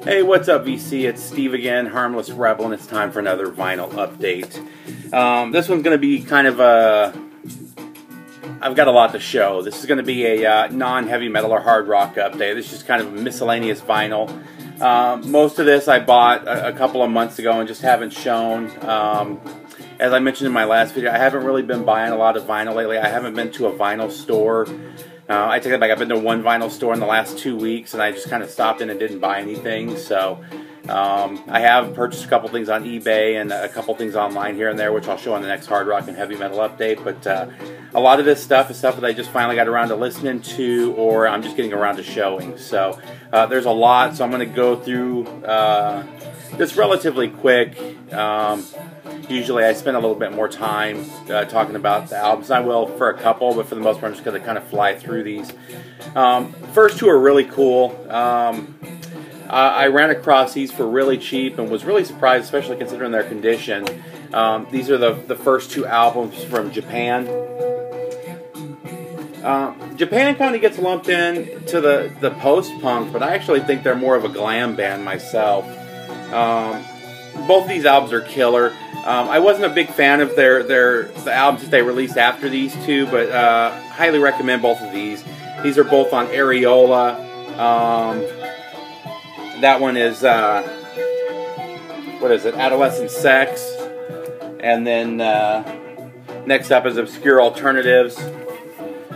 Hey, what's up, VC? It's Steve again, Harmless Rebel, and it's time for another vinyl update. This one's going to be kind of a... I've got a lot to show. This is going to be a non-heavy metal or hard rock update. This is just kind of a miscellaneous vinyl. Most of this I bought a couple of months ago and just haven't shown. As I mentioned in my last video, I haven't really been buying a lot of vinyl lately. I haven't been to a vinyl store. I take it back. I've been to one vinyl store in the last 2 weeks, and I just kind of stopped in and didn't buy anything. So I have purchased a couple things on eBay and a couple things online here and there, which I'll show in the next hard rock and heavy metal update. But a lot of this stuff is stuff that I just finally got around to listening to, or I'm just getting around to showing. So there's a lot, so I'm going to go through this relatively quick. Usually I spend a little bit more time talking about the albums. I will for a couple, but for the most part I'm just going to kind of fly through these. First two are really cool. I ran across these for really cheap and was really surprised, especially considering their condition. These are the first two albums from Japan. Japan kind of gets lumped in to the post-punk, but I actually think they're more of a glam band myself. Both of these albums are killer. I wasn't a big fan of the albums that they released after these two, but highly recommend both of these. These are both on Areola. That one is, what is it, Adolescent Sex. And then next up is Obscure Alternatives.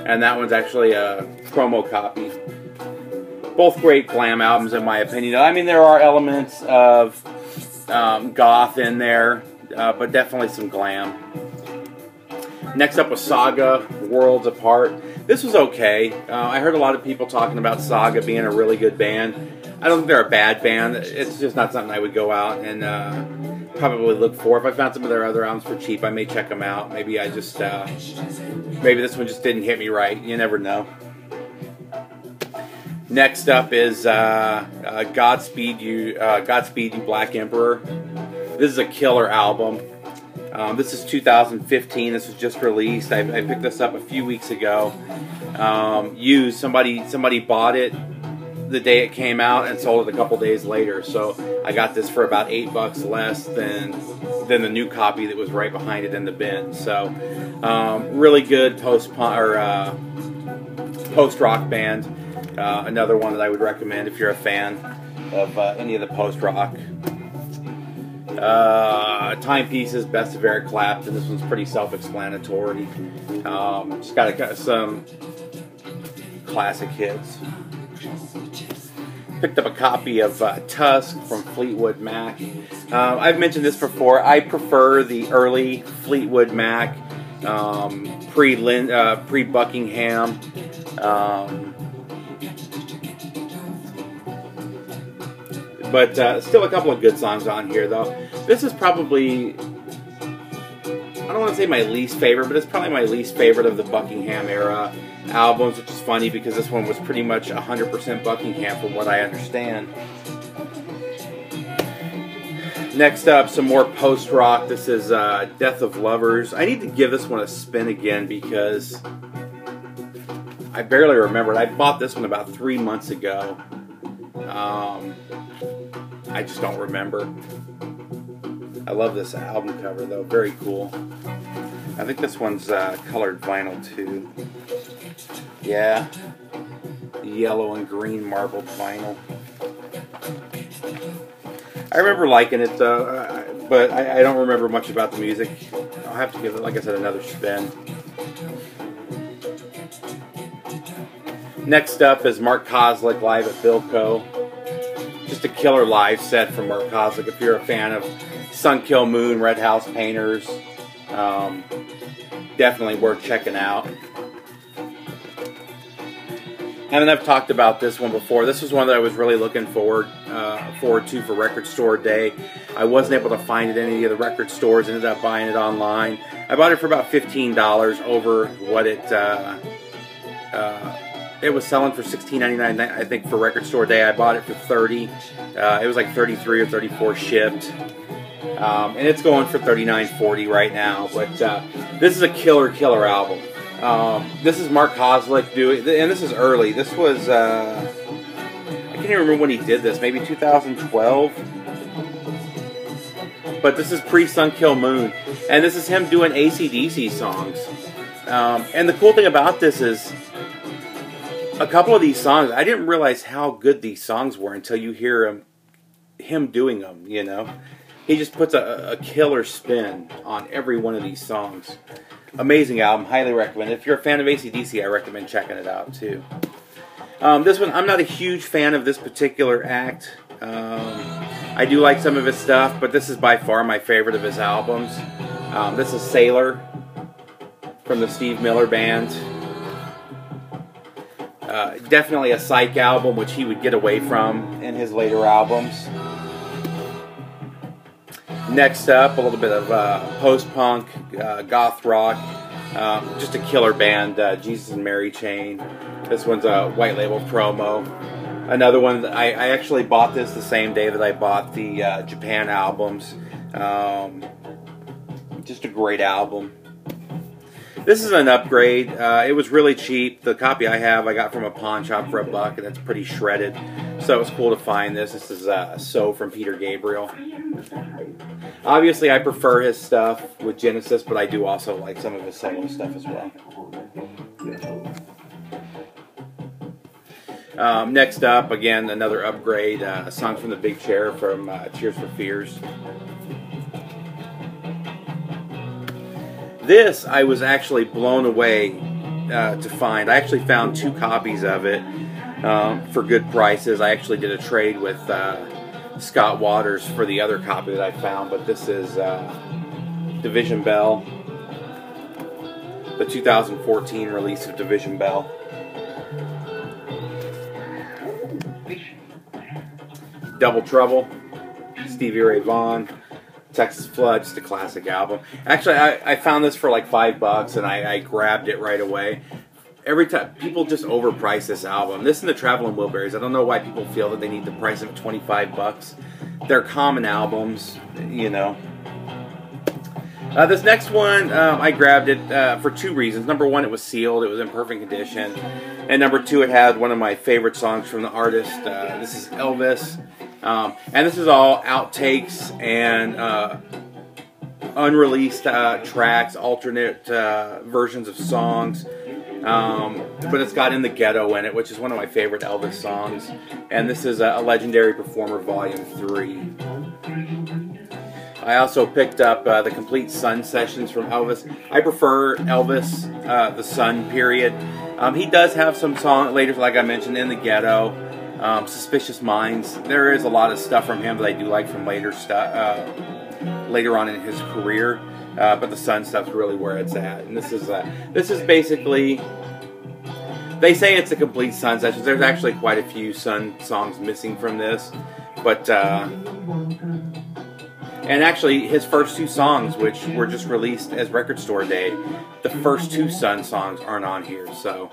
And that one's actually a promo copy. Both great glam albums in my opinion. I mean, there are elements of goth in there, but definitely some glam. Next up was Saga, Worlds Apart. This was okay. I heard a lot of people talking about Saga being a really good band. I don't think they're a bad band. It's just not something I would go out and probably look for. If I found some of their other albums for cheap, I may check them out. Maybe I just, maybe this one just didn't hit me right. You never know. Next up is Godspeed You, Black Emperor. This is a killer album. This is 2015. This was just released. I picked this up a few weeks ago. Used. Somebody bought it the day it came out and sold it a couple days later. So I got this for about $8 less than the new copy that was right behind it in the bin. So really good post-rock band. Another one that I would recommend if you're a fan of any of the post-rock. Timepieces, Best of Eric Clapton. This one's pretty self-explanatory. Just got some classic hits. Picked up a copy of Tusk from Fleetwood Mac. I've mentioned this before. I prefer the early Fleetwood Mac, pre-Buckingham. But still a couple of good songs on here, though. This is probably, I don't want to say my least favorite, but it's probably my least favorite of the Buckingham era albums, which is funny because this one was pretty much 100% Buckingham from what I understand. Next up, some more post-rock. This is Death of Lovers. I need to give this one a spin again because I barely remember it. I bought this one about 3 months ago. I just don't remember. I love this album cover though, very cool. I think this one's colored vinyl too. Yeah, yellow and green marbled vinyl. I remember liking it though, but I don't remember much about the music. I'll have to give it, like I said, another spin. Next up is Mark Kozelek live at Bilko. Just a killer live set from Mark Kozelek. If you're a fan of Sun Kill Moon, Red House Painters, definitely worth checking out. And then I've talked about this one before. This was one that I was really looking forward to for Record Store Day. I wasn't able to find it in any of the record stores. Ended up buying it online. I bought it for about $15 over what it was selling for $16.99. I think for Record Store Day, I bought it for $30. It was like $33 or $34 shipped. And it's going for $39.40 right now. But this is a killer album. This is Mark Kozelek doing, and this is early. This was, I can't can't even remember when he did this, maybe 2012. But this is pre-Sun Kill Moon, and this is him doing AC/DC songs. And the cool thing about this is, a couple of these songs, I didn't realize how good these songs were until you hear him doing them, you know. He just puts a killer spin on every one of these songs. Amazing album, highly recommend. If you're a fan of AC/DC, I recommend checking it out too. This one, I'm not a huge fan of this particular act. I do like some of his stuff, but this is by far my favorite of his albums. This is Sailor from the Steve Miller Band. Definitely a psych album, which he would get away from in his later albums. Next up, a little bit of post-punk, goth rock. Just a killer band, Jesus and Mary Chain. This one's a white label promo. Another one, I actually bought this the same day that I bought the Japan albums. Just a great album. This is an upgrade. It was really cheap. The copy I have, I got from a pawn shop for $1, and it's pretty shredded. So it was cool to find this. This is So from Peter Gabriel. Obviously, I prefer his stuff with Genesis, but I do also like some of his solo stuff as well. Next up, again, another upgrade. A song from the Big Chair from Tears for Fears. This, I was actually blown away to find. I actually found 2 copies of it for good prices. I actually did a trade with Scott Waters for the other copy that I found, but this is Division Bell, the 2014 release of Division Bell. Double Trouble, Stevie Ray Vaughan, Texas Flood, just a classic album. Actually, I found this for like $5 and I grabbed it right away. Every time, people just overprice this album. This and the Traveling Wilburys. I don't know why people feel that they need to price them at $25. They're common albums, you know. This next one, I grabbed it for 2 reasons. Number one, it was sealed. It was in perfect condition. And number 2, it had one of my favorite songs from the artist. This is Elvis. And this is all outtakes and unreleased tracks, alternate versions of songs. But it's got In the Ghetto in it, which is one of my favorite Elvis songs. And this is a Legendary Performer Volume 3. I also picked up the Complete Sun sessions from Elvis. I prefer Elvis, the Sun period. He does have some songs later, like I mentioned, In the Ghetto, Suspicious Minds. There is a lot of stuff from him that I do like from later on in his career. But the Sun stuff's really where it's at. And this is basically, they say it's a complete Sun session. There's actually quite a few Sun songs missing from this. But, and actually his first 2 songs, which were just released as Record Store Day, the first 2 Sun songs aren't on here. So,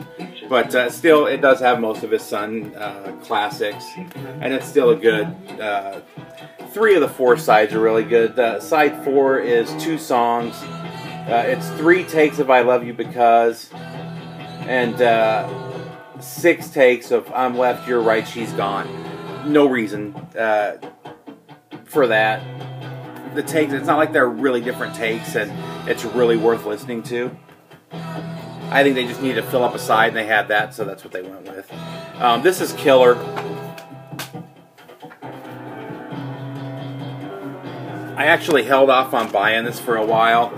but still, it does have most of his Sun classics. And it's still a good, 3 of the 4 sides are really good. Side 4 is 2 songs. It's 3 takes of I Love You Because, and 6 takes of I'm Left, You're Right, She's Gone. No reason for that. The takes, it's not like they're really different takes, and it's really worth listening to. I think they just needed to fill up a side, and they had that, so that's what they went with. This is Killer. I actually held off on buying this for a while.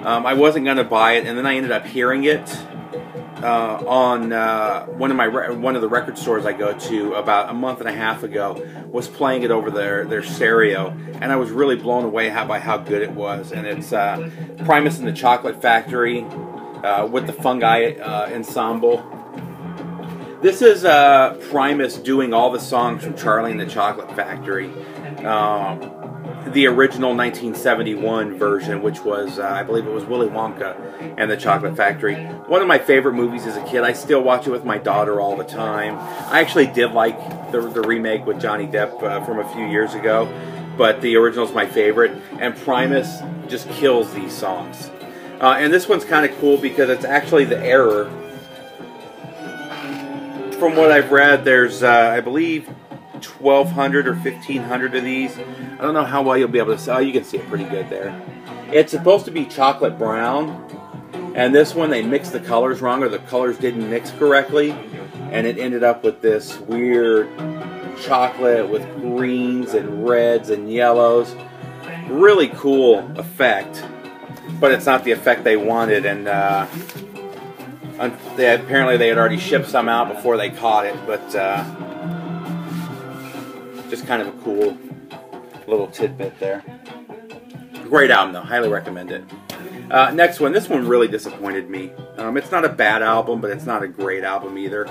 I wasn't going to buy it, and then I ended up hearing it on one of the record stores I go to about a month and a half ago. Was playing it over their stereo, and I was really blown away by how good it was. And it's Primus and the Chocolate Factory with the Fungi Ensemble. This is Primus doing all the songs from Charlie and the Chocolate Factory. The original 1971 version, which was, I believe it was Willy Wonka and the Chocolate Factory. One of my favorite movies as a kid. I still watch it with my daughter all the time. I actually did like the remake with Johnny Depp from a few years ago, but the original is my favorite, and Primus just kills these songs. And this one's kind of cool because it's actually the error. From what I've read, there's, I believe, 1,200 or 1,500 of these. I don't know how well you'll be able to see. Oh, you can see it pretty good there. It's supposed to be chocolate brown, and this one they mixed the colors wrong, or the colors didn't mix correctly, and it ended up with this weird chocolate with greens and reds and yellows. Really cool effect, but it's not the effect they wanted, and apparently they had already shipped some out before they caught it, but just kind of a cool little tidbit there. Great album though, highly recommend it. Next one, this one really disappointed me. It's not a bad album, but it's not a great album either.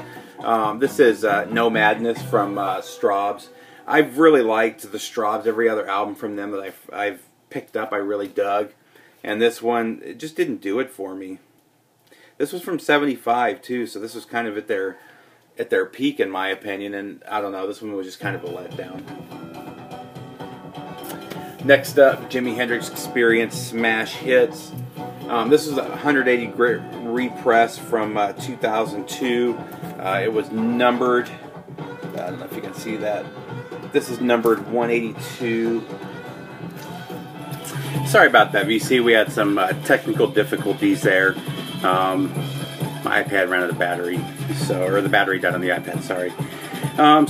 This is No Madness from Straubs. I've really liked the Straubs. Every other album from them that I've picked up I really dug. And this one, it just didn't do it for me. This was from '75 too, so this was kind of at their peak in my opinion, and I don't know, this one was just kind of a letdown. Next up, Jimi Hendrix Experience Smash Hits. This is a 180 grit repress from 2002. It was numbered, I don't know if you can see that. This is numbered 182. Sorry about that, VC. We had some technical difficulties there. My iPad ran out of battery, or the battery died on the iPad, sorry. I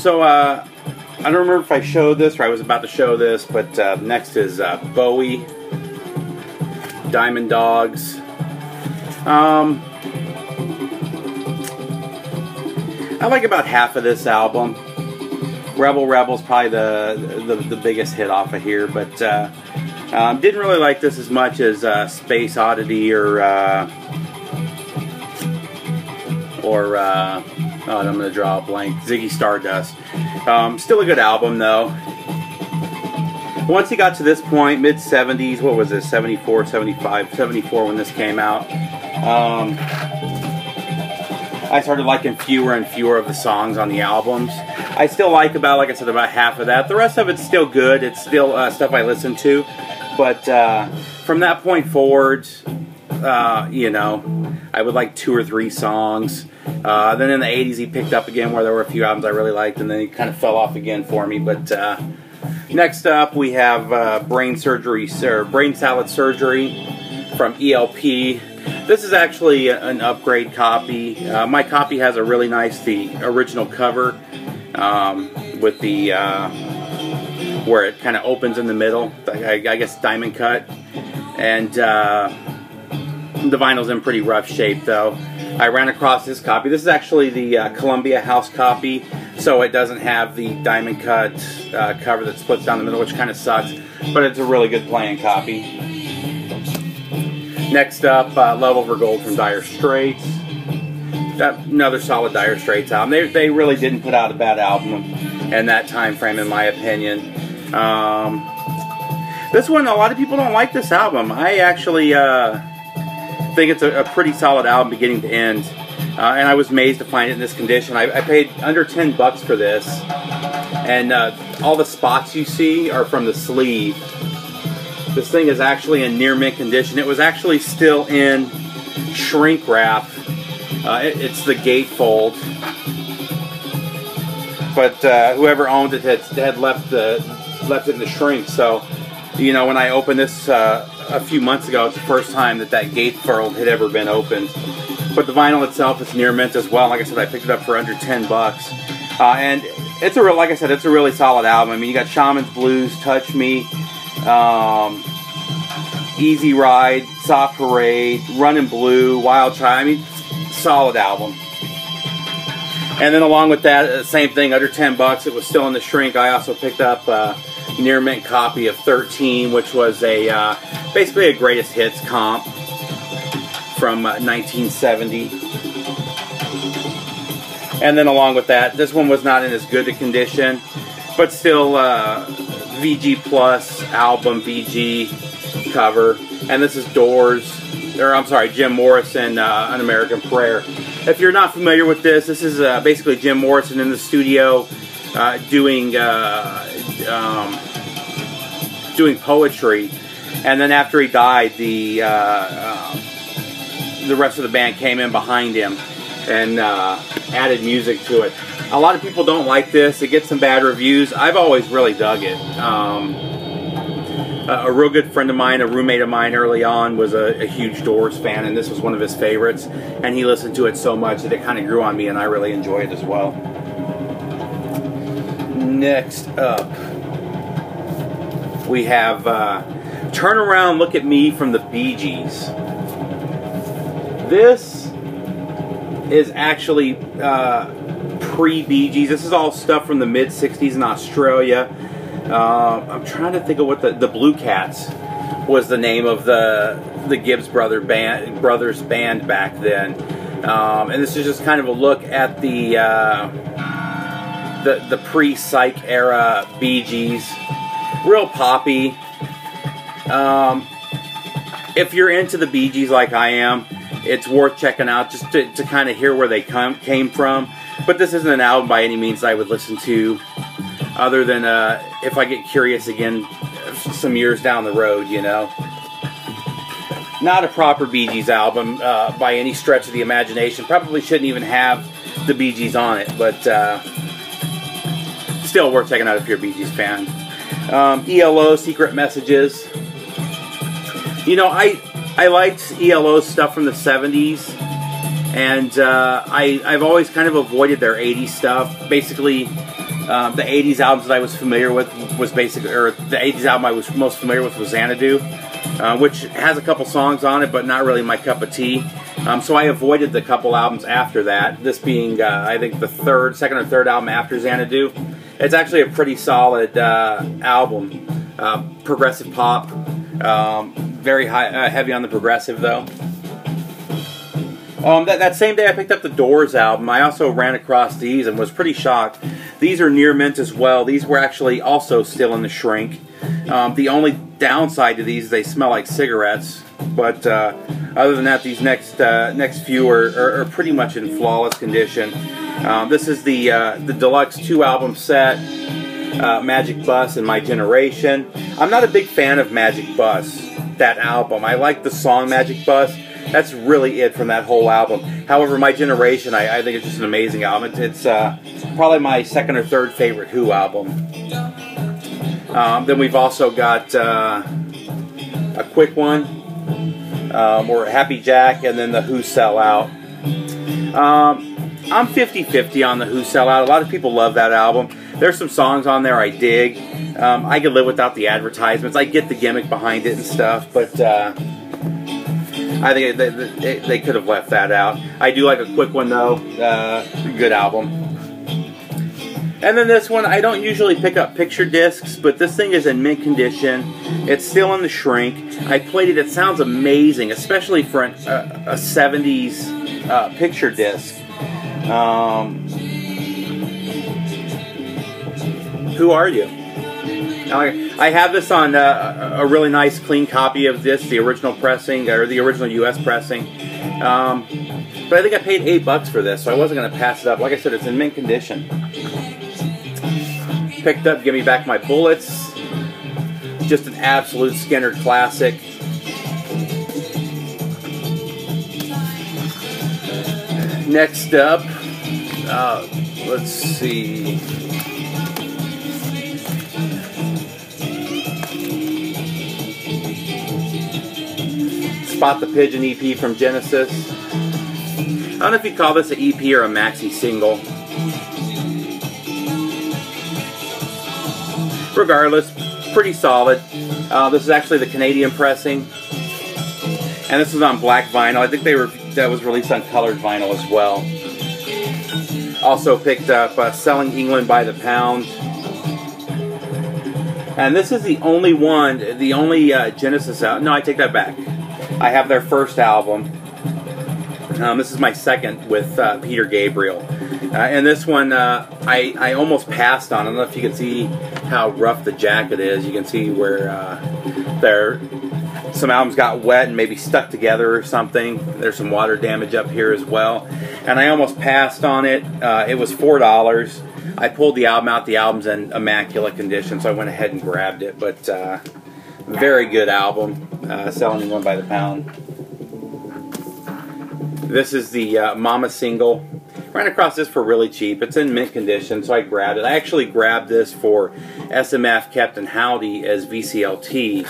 don't remember if I showed this or I was about to show this, but next is Bowie, Diamond Dogs. I like about half of this album. Rebel Rebel's probably the biggest hit off of here, but didn't really like this as much as Space Oddity or oh, I'm going to draw a blank, Ziggy Stardust. Still a good album though. Once he got to this point, mid-70s, what was this, 74, 75, 74 when this came out, I started liking fewer and fewer of the songs on the albums. I still like about, like I said, about half of that. The rest of it's still good. It's still stuff I listen to. But from that point forward, you know, I would like 2 or 3 songs. Then in the 80s he picked up again where there were a few albums I really liked, and then he kind of fell off again for me. But next up we have Brain Salad Surgery from ELP. This is actually an upgrade copy. My copy has a really nice, the original cover with the where it kind of opens in the middle, I guess diamond cut, and the vinyl's in pretty rough shape though. I ran across this copy. This is actually the Columbia House copy, so it doesn't have the diamond cut cover that splits down the middle, which kind of sucks, but it's a really good playing copy. Next up, Love Over Gold from Dire Straits. Another solid Dire Straits album. They really didn't put out a bad album in that time frame, in my opinion. This one, a lot of people don't like this album. I actually think it's a pretty solid album beginning to end, and I was amazed to find it in this condition. I paid under $10 for this, and all the spots you see are from the sleeve. This thing is actually in near mint condition. It was actually still in shrink wrap. It's the gatefold, but whoever owned it had left it in the shrink. So, you know, when I opened this a few months ago, it's the first time that gatefold had ever been opened. But the vinyl itself is near mint as well. Like I said, I picked it up for under $10, and it's like I said, it's a really solid album. I mean, you got Shaman's Blues, Touch Me, Easy Ride, Soft Parade, Runnin' Blue, Wild Child. I mean, solid album. And then along with that, same thing, under $10, it was still in the shrink. I also picked up a near mint copy of 13, which was a basically a greatest hits comp from 1970. And then along with that, this one was not in as good a condition, but still VG Plus album, VG cover. And this is Jim Morrison, An American Prayer. If you're not familiar with this, this is basically Jim Morrison in the studio doing poetry. And then after he died, the rest of the band came in behind him. and added music to it. A lot of people don't like this. It gets some bad reviews. I've always really dug it. A real good friend of mine, a roommate of mine early on, was a huge Doors fan, and this was one of his favorites. And he listened to it so much that it kind of grew on me, and I really enjoy it as well. Next up, we have Turn Around, Look at Me from the Bee Gees. This is actually pre-Bee Gees. This is all stuff from the mid-60s in Australia. I'm trying to think of what the Blue Cats was the name of the Gibbs brothers band back then. And this is just kind of a look at the pre-Psych era Bee Gees. Real poppy. If you're into the Bee Gees like I am, it's worth checking out just to kind of hear where they came from. But this isn't an album by any means I would listen to, other than if I get curious again some years down the road, you know. Not a proper Bee Gees album by any stretch of the imagination. Probably shouldn't even have the Bee Gees on it, but still worth checking out if you're a Bee Gees fan. ELO, Secret Messages. You know, I liked ELO's stuff from the 70s, and I've always kind of avoided their 80s stuff. Basically, the 80s albums that I was familiar with was basically, or the 80s album I was most familiar with was Xanadu, which has a couple songs on it, but not really my cup of tea. So I avoided the couple albums after that, this being, I think, the second or third album after Xanadu. It's actually a pretty solid album. Progressive pop. Very heavy on the progressive, though. That same day I picked up the Doors album. I also ran across these and was pretty shocked. These are near mint as well. These were actually also still in the shrink. The only downside to these, they smell like cigarettes. But other than that, these next few are pretty much in flawless condition. This is the deluxe 2-album set, Magic Bus and My Generation. I'm not a big fan of Magic Bus, that album. I like the song Magic Bus. That's really it from that whole album. However, My Generation, I think it's just an amazing album. It's probably my second or third favorite Who album. Then we've also got a quick one, or Happy Jack, and then the Who Sell Out. I'm 50-50 on the Who Sell Out. A lot of people love that album. There's some songs on there I dig. I could live without the advertisements. I get the gimmick behind it and stuff, but I think they could have left that out. I do like a quick one, though. Good album. And then this one, I don't usually pick up picture discs, but this thing is in mint condition. It's still in the shrink. I played it. It sounds amazing, especially for a 70s picture disc. Who Are You? I have this on a really nice clean copy of this, the original pressing, or the original US pressing. But I think I paid $8 for this, so I wasn't going to pass it up. Like I said, it's in mint condition. Picked up Give Me Back My Bullets. Just an absolute Skynyrd classic. Next up, let's see. Spot the Pigeon EP from Genesis. I don't know if you call this an EP or a maxi single. Regardless, pretty solid. This is actually the Canadian pressing, and this is on black vinyl. I think that was released on colored vinyl as well. Also picked up Selling England by the Pound. And this is the only Genesis album. No, I take that back. I have their first album. This is my second with Peter Gabriel. And this one I almost passed on. I don't know if you can see how rough the jacket is. You can see where some albums got wet and maybe stuck together or something. There's some water damage up here as well. And I almost passed on it. It was $4. I pulled the album out. The album's in immaculate condition, so I went ahead and grabbed it. But very good album. Selling One by the Pound. This is the Mama single. Ran across this for really cheap. It's in mint condition, so I grabbed it. I actually grabbed this for SMF Captain Howdy as VCLT,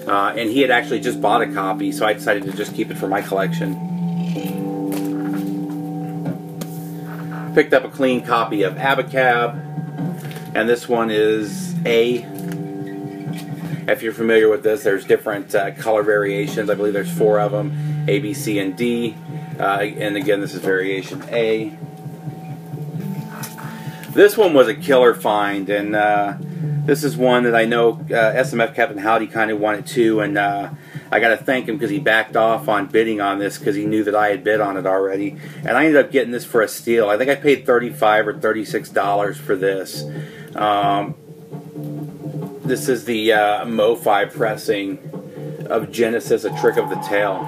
and he had actually just bought a copy, so I decided to just keep it for my collection. Picked up a clean copy of Abacab, and this one is A. If you're familiar with this, there's different color variations. I believe there's 4 of them, A, B, C, and D. And again, this is variation A. This one was a killer find, and this is one that I know SMF Captain Howdy kind of wanted too, and I got to thank him because he backed off on bidding on this because he knew that I had bid on it already. And I ended up getting this for a steal. I think I paid $35 or $36 for this. This is the MoFi pressing of Genesis, A Trick of the Tail.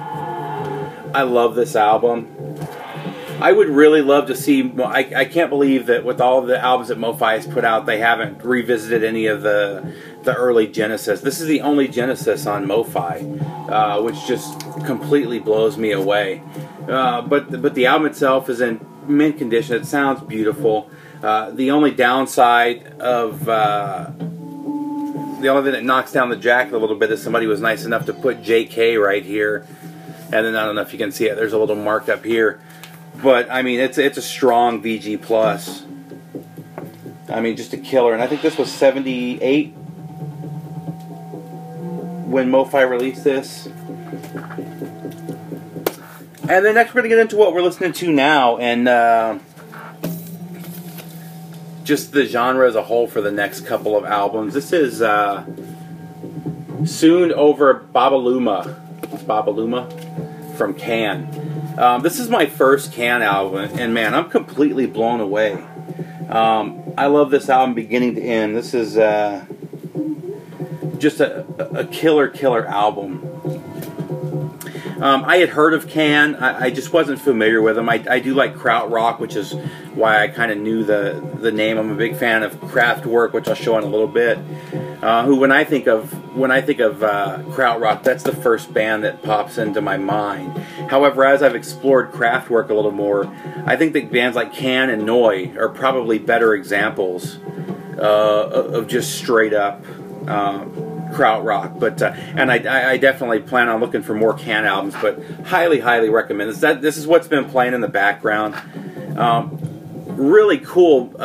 I love this album. I would really love to see, I can't believe that with all of the albums that MoFi has put out, they haven't revisited any of the early Genesis. This is the only Genesis on MoFi, which just completely blows me away. But the album itself is in mint condition. It sounds beautiful. The only downside of... the only thing that knocks down the jacket a little bit is somebody was nice enough to put JK right here. And then I don't know if you can see it, there's a little mark up here. But I mean, it's a strong VG plus. I mean, just a killer. And I think this was 78 when MoFi released this. And then next we're going to get into what we're listening to now, and just the genre as a whole for the next couple of albums. This is Soon Over Babaluma. It's Babaluma from Can. This is my first Can album, and man, I'm completely blown away. I love this album beginning to end. This is just a killer album. I had heard of Can. I just wasn't familiar with them. I do like Kraut, which is why I kind of knew the name. I'm a big fan of Kraftwerk, which I'll show in a little bit. Who, when I think of Kraut, that's the first band that pops into my mind. However, as I've explored Kraftwerk a little more, I think that bands like Can and Neu are probably better examples of just straight up Krautrock. But and I definitely plan on looking for more Can albums, but highly recommend this. This is what's been playing in the background. Really cool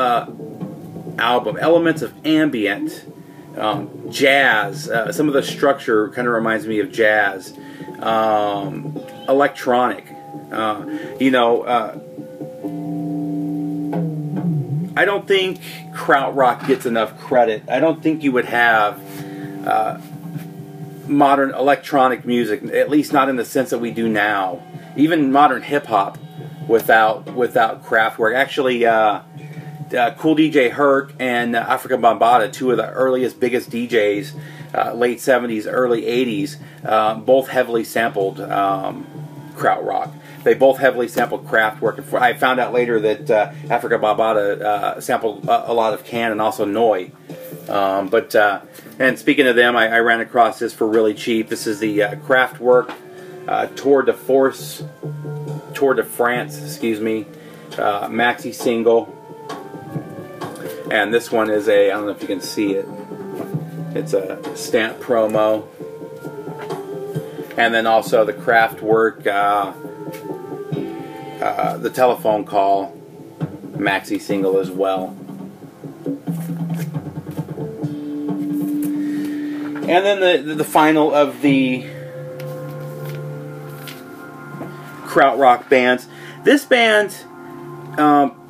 album. Elements of ambient, jazz. Some of the structure kind of reminds me of jazz. Electronic. I don't think Krautrock gets enough credit. I don't think you would have modern electronic music, at least not in the sense that we do now. Even modern hip-hop without Kraftwerk. Actually, Cool DJ Herc and Africa Bambaataa, two of the earliest, biggest DJs, late 70s, early 80s, both heavily sampled Krautrock. They both heavily sampled Kraftwerk. I found out later that Africa Bambaataa sampled a lot of Can and also Neu. And speaking of them, I ran across this for really cheap. This is the Kraftwerk Tour de France, excuse me, maxi single. And this one is I don't know if you can see it. It's a stamp promo. And then also the Kraftwerk, the telephone call maxi single as well. And then the final of the Krautrock bands. This band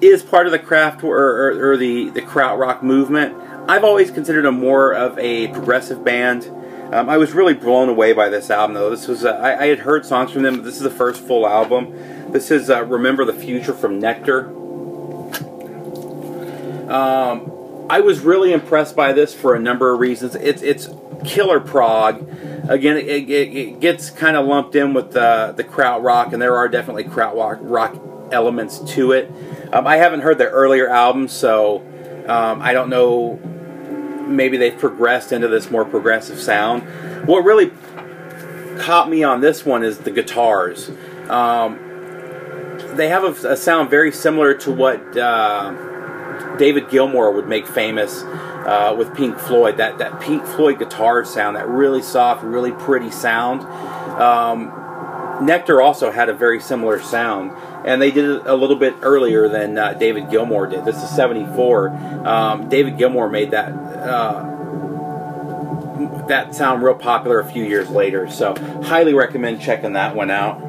is part of the Kraftwerk or the Krautrock movement. I've always considered them more of a progressive band. I was really blown away by this album, though. This was I had heard songs from them, but this is the first full album. This is Remember the Future from Nectar. I was really impressed by this for a number of reasons. It's killer prog. Again, it gets kind of lumped in with the Krautrock, and there are definitely Krautrock elements to it. I haven't heard their earlier albums, so I don't know. Maybe they've progressed into this more progressive sound. What really caught me on this one is the guitars. they have a sound very similar to what David Gilmour would make famous with Pink Floyd. That Pink Floyd guitar sound, that really soft, really pretty sound. Nectar also had a very similar sound, and they did it a little bit earlier than David Gilmour did. This is 74. David Gilmour made that sound real popular a few years later, so highly recommend checking that one out.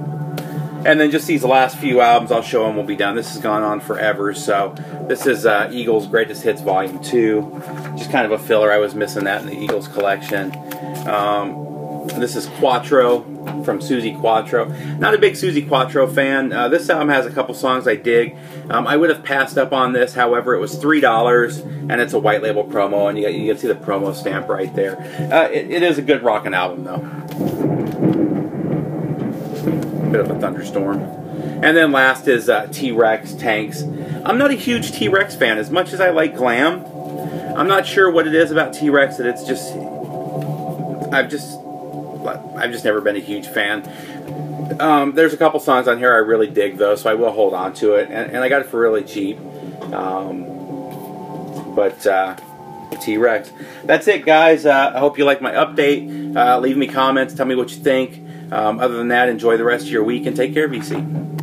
And then just these last few albums I'll show them will be done. This has gone on forever, so this is Eagles Greatest Hits Volume 2. Just kind of a filler. I was missing that in the Eagles collection. This is Quattro from Suzi Quatro. Not a big Suzi Quatro fan. This album has a couple songs I dig. I would have passed up on this, however, it was $3, and it's a white label promo, and you can see the promo stamp right there. It is a good rockin' album, though. Bit of a thunderstorm. And then last is T-Rex, Tanks. I'm not a huge T-Rex fan. As much as I like Glam, I'm not sure what it is about T-Rex that it's just... I've just never been a huge fan. There's a couple songs on here I really dig, though, so I will hold on to it. And I got it for really cheap. T-Rex. That's it, guys. I hope you like my update. Leave me comments. Tell me what you think. Other than that, enjoy the rest of your week and take care, VC.